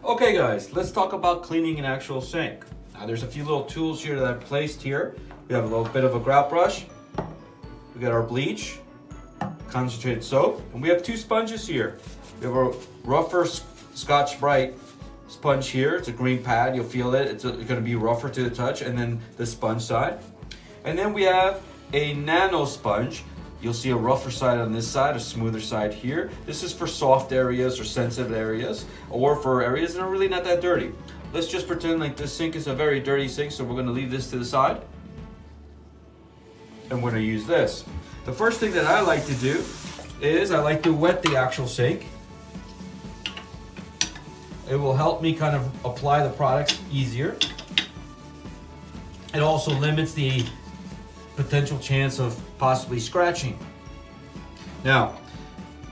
Okay guys, let's talk about cleaning an actual sink. Now there's a few little tools here that I've placed here. We have a little bit of a grout brush. We got our bleach, concentrated soap, and we have two sponges here. We have a rougher Scotch-Brite sponge here. It's a green pad, you'll feel it. It's going to be rougher to the touch, and then the sponge side. And then we have a nano sponge. You'll see a rougher side on this side, a smoother side here. This is for soft areas or sensitive areas, or for areas that are really not that dirty. Let's just pretend like this sink is a very dirty sink, so we're going to leave this to the side. And we're going to use this. The first thing that I like to do is I like to wet the actual sink. It will help me kind of apply the products easier. It also limits the potential chance of possibly scratching. Now,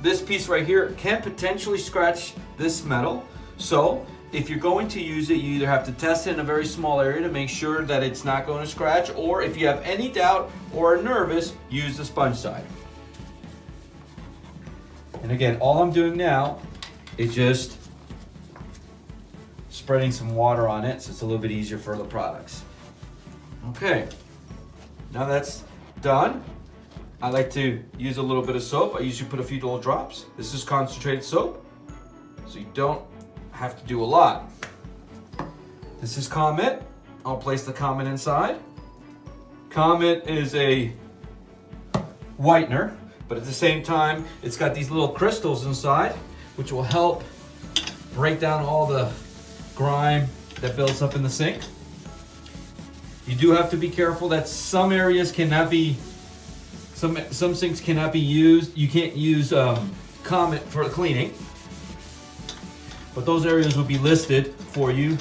this piece right here can potentially scratch this metal. So if you're going to use it, you either have to test it in a very small area to make sure that it's not going to scratch, or if you have any doubt or are nervous, use the sponge side. And again, all I'm doing now is just spreading some water on it so it's a little bit easier for the products. Okay, now that's done. I like to use a little bit of soap. I usually put a few little drops. This is concentrated soap, so you don't have to do a lot. This is Comet. I'll place the Comet inside. Comet is a whitener, but at the same time, it's got these little crystals inside, which will help break down all the grime that builds up in the sink. You do have to be careful that some areas cannot be, some sinks cannot be used. You can't use Comet for cleaning, but those areas will be listed for you.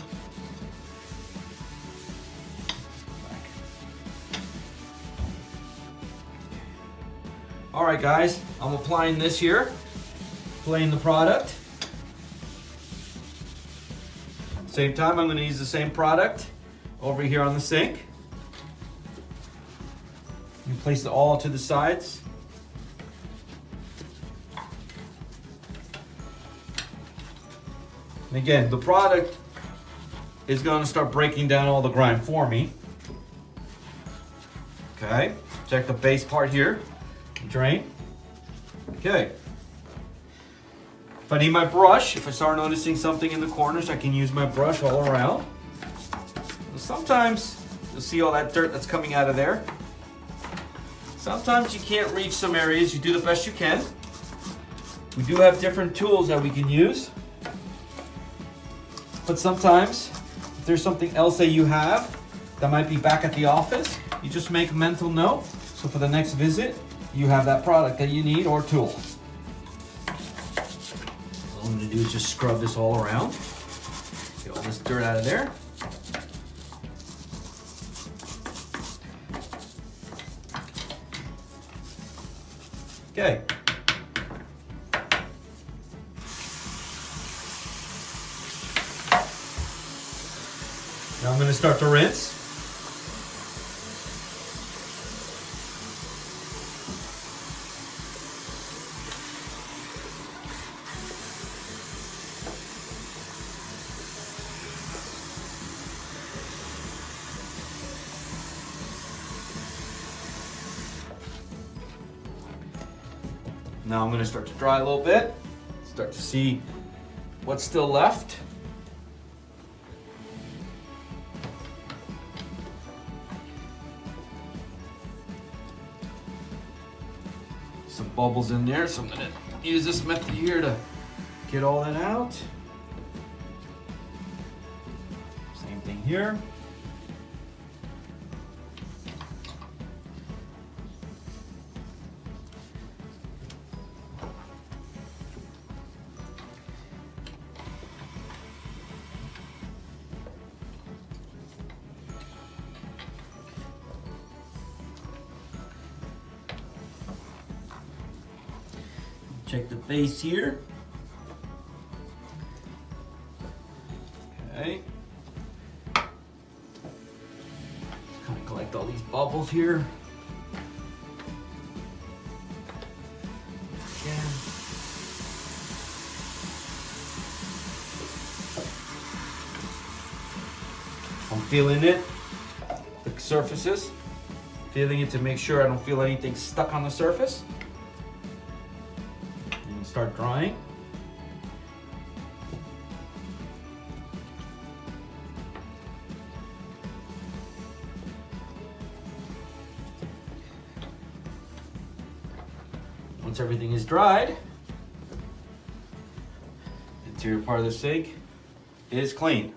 All right, guys, I'm applying this here, applying the product. Same time, I'm going to use the same product over here on the sink. You place it all to the sides. And again, the product is going to start breaking down all the grime for me. Okay, check the base part here. Drain. Okay. If I need my brush, if I start noticing something in the corners, I can use my brush all around. Sometimes you'll see all that dirt that's coming out of there. Sometimes you can't reach some areas. You do the best you can. We do have different tools that we can use. But sometimes, if there's something else that you have that might be back at the office, you just make a mental note. So for the next visit, you have that product that you need or tool. All I'm going to do is just scrub this all around. Get all this dirt out of there. Okay. Now I'm going to start to rinse. Now I'm going to start to dry a little bit, start to see what's still left. Some bubbles in there, so I'm going to use this method here to get all that out. Same thing here. Check the base here. Okay. Kind of collect all these bubbles here. Again. I'm feeling it, the surfaces, feeling it to make sure I don't feel anything stuck on the surface. And start drying. Once everything is dried, the interior part of the sink is clean.